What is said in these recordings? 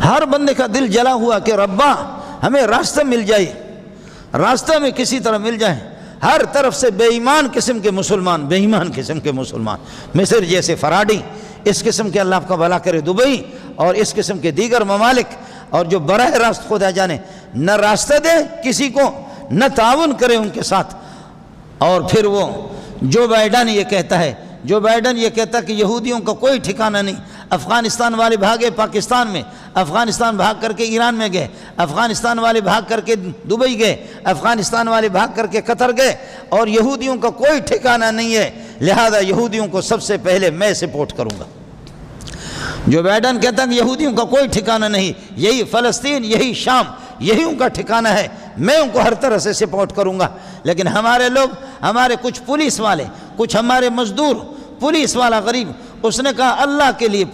ہر بندے کا دل جلا ہوا کہ ربا ہمیں راستہ مل جائے، راستہ میں کسی طرح مل جائے۔ ہر طرف سے بے ایمان قسم کے مسلمان، بے ایمان قسم کے مسلمان، مصر جیسے فراڈی، اس قسم کے اللہ آپ کا بھلا کرے دبئی اور اس قسم کے دیگر ممالک، اور جو براہ راست خدا جانے نہ راستہ دے کسی کو، نہ تعاون کرے ان کے ساتھ۔ اور پھر وہ جو بائیڈن یہ کہتا ہے، جو بائیڈن یہ کہتا ہے کہ یہودیوں کا کوئی ٹھکانہ نہیں، افغانستان والے بھاگے پاکستان میں، افغانستان بھاگ کر کے ایران میں گئے، افغانستان والے بھاگ کر کے دبئی گئے، افغانستان والے بھاگ کر کے قطر گئے، اور یہودیوں کا کوئی ٹھکانہ نہیں ہے، لہذا یہودیوں کو سب سے پہلے میں سپورٹ کروں گا۔ جو بائیڈن کہتا ہے کہ یہودیوں کا کوئی ٹھکانہ نہیں، یہی فلسطین، یہی شام، یہی ان کا ٹھکانہ ہے، میں ان کو ہر طرح سے سپورٹ کروں گا۔ لیکن ہمارے لوگ، ہمارے کچھ پولیس والے، کچھ ہمارے مزدور، پولیس والا غریب، اس نے کہا اللہ کے لیے،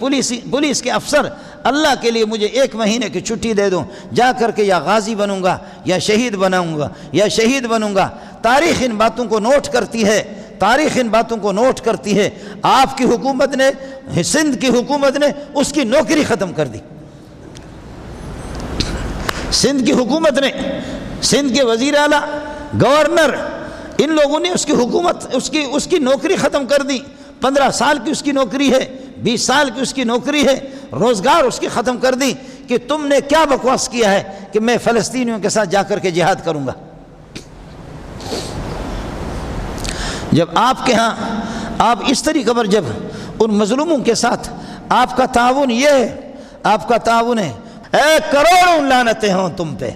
پولیس کے افسر، اللہ کے لیے مجھے 1 مہینے کی چھٹی دے دو، جا کر کے یا غازی بنوں گا یا شہید بناؤں گا یا شہید بنوں گا۔ تاریخ ان باتوں کو نوٹ کرتی ہے، تاریخ ان باتوں کو نوٹ کرتی ہے۔ آپ کی حکومت نے، سندھ کی حکومت نے اس کی نوکری ختم کر دی، سندھ کی حکومت نے، سندھ کے وزیر اعلیٰ، گورنر، ان لوگوں نے اس کی حکومت، اس کی نوکری ختم کر دی۔ 15 سال کی اس کی نوکری ہے، 20 سال کی اس کی نوکری ہے، روزگار اس کی ختم کر دی کہ تم نے کیا بکواس کیا ہے کہ میں فلسطینیوں کے ساتھ جا کر کے جہاد کروں گا۔ جب آپ کے ہاں آپ اس طریقے پر جب ان مظلوموں کے ساتھ آپ کا تعاون یہ ہے، آپ کا تعاون ہے، اے کروڑوں لعنتیں ہوں تم پہ،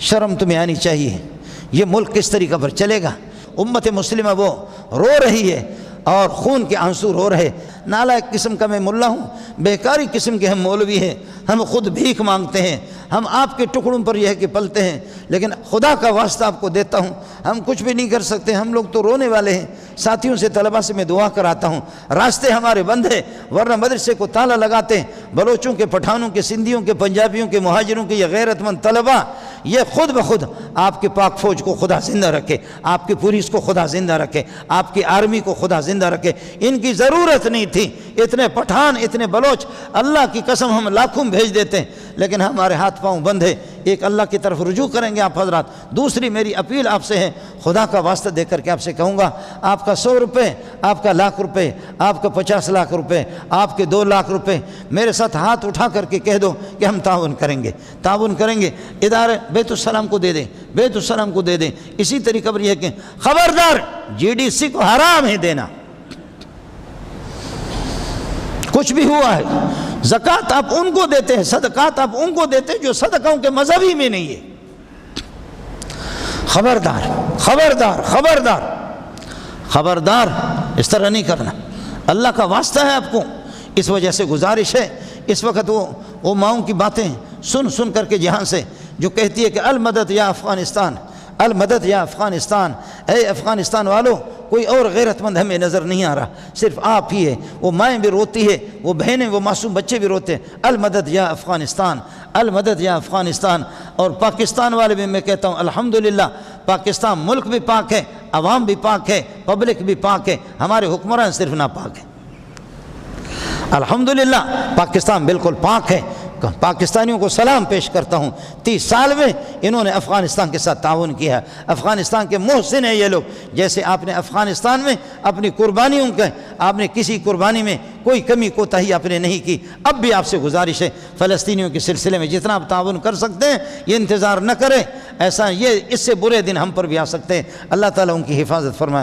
شرم تمہیں آنی چاہیے۔ یہ ملک کس طریقے پر چلے گا؟ امت مسلمہ وہ رو رہی ہے اور خون کے آنسو رو رہے۔ نالائق قسم کا میں ملا ہوں، بیکاری قسم کے ہم مولوی ہیں، ہم خود بھیک مانگتے ہیں، ہم آپ کے ٹکڑوں پر یہ ہے کہ پلتے ہیں، لیکن خدا کا واسطہ آپ کو دیتا ہوں، ہم کچھ بھی نہیں کر سکتے، ہم لوگ تو رونے والے ہیں۔ ساتھیوں سے، طلباء سے میں دعا کراتا ہوں، راستے ہمارے بند ہیں، ورنہ مدرسے کو تالا لگاتے ہیں۔ بلوچوں کے، پٹھانوں کے، سندھیوں کے، پنجابیوں کے، مہاجروں کے یہ غیرت مند طلباء، یہ خود بخود آپ کے پاک فوج کو خدا زندہ رکھے، آپ کی پولیس کو خدا زندہ رکھے، آپ کی آرمی کو خدا زندہ رکھے۔ ان کی ضرورت نہیں تھی، اتنے پٹھان، اتنے بلوچ، اللہ کی قسم ہم لاکھوں بھیج دیتے ہیں، لیکن ہمارے ہاتھ پاؤں بند ہے۔ ایک اللہ کی طرف رجوع کریں گے آپ حضرات۔ دوسری میری اپیل آپ سے ہے، خدا کا واسطہ دے کر کے آپ سے کہوں گا، آپ کا 100 روپے، آپ کا 1,00,000 روپے، آپ کا 50 لاکھ روپے، آپ کے 2 لاکھ روپے میرے ساتھ ہاتھ اٹھا کر کے کہہ دو کہ ہم تعاون کریں گے، تعاون کریں گے۔ ادارے بیت السلام کو دے دیں، بیت السلام کو دے دیں۔ اسی طریقے پر یہ کہ خبردار GDC کو حرام ہے دینا، کچھ بھی ہوا ہے۔ زکوٰۃ آپ ان کو دیتے ہیں، صدقات آپ ان کو دیتے ہیں جو صدقوں کے مذہبی میں نہیں ہے۔ خبردار، خبردار، خبردار، خبردار، اس طرح نہیں کرنا۔ اللہ کا واسطہ ہے آپ کو۔ اس وجہ سے گزارش ہے، اس وقت وہ ماؤں کی باتیں سن کر کے جہاں سے جو کہتی ہے کہ المدد یا افغانستان، المدد یا افغانستان، اے افغانستان والو، کوئی اور غیرت مند ہمیں نظر نہیں آ رہا، صرف آپ ہی ہے۔ وہ مائیں بھی روتی ہے، وہ بہنیں، وہ معصوم بچے بھی روتے ہیں، المدد یا افغانستان، المدد یا افغانستان۔ اور پاکستان والے بھی میں کہتا ہوں الحمدللہ، پاکستان ملک بھی پاک ہے، عوام بھی پاک ہے، پبلک بھی پاک ہے، ہمارے حکمران صرف ناپاک ہیں۔ الحمدللہ پاکستان بالکل پاک ہے۔ پاکستانیوں کو سلام پیش کرتا ہوں، 30 سال میں انہوں نے افغانستان کے ساتھ تعاون کیا ہے۔ افغانستان کے محسن ہیں یہ لوگ۔ جیسے آپ نے افغانستان میں اپنی قربانیوں کے، آپ نے کسی قربانی میں کوئی کمی کوتاہی آپ نے نہیں کی۔ اب بھی آپ سے گزارش ہے، فلسطینیوں کے سلسلے میں جتنا آپ تعاون کر سکتے ہیں یہ انتظار نہ کریں، ایسا یہ اس سے برے دن ہم پر بھی آ سکتے ہیں۔ اللہ تعالیٰ ان کی حفاظت فرمائے۔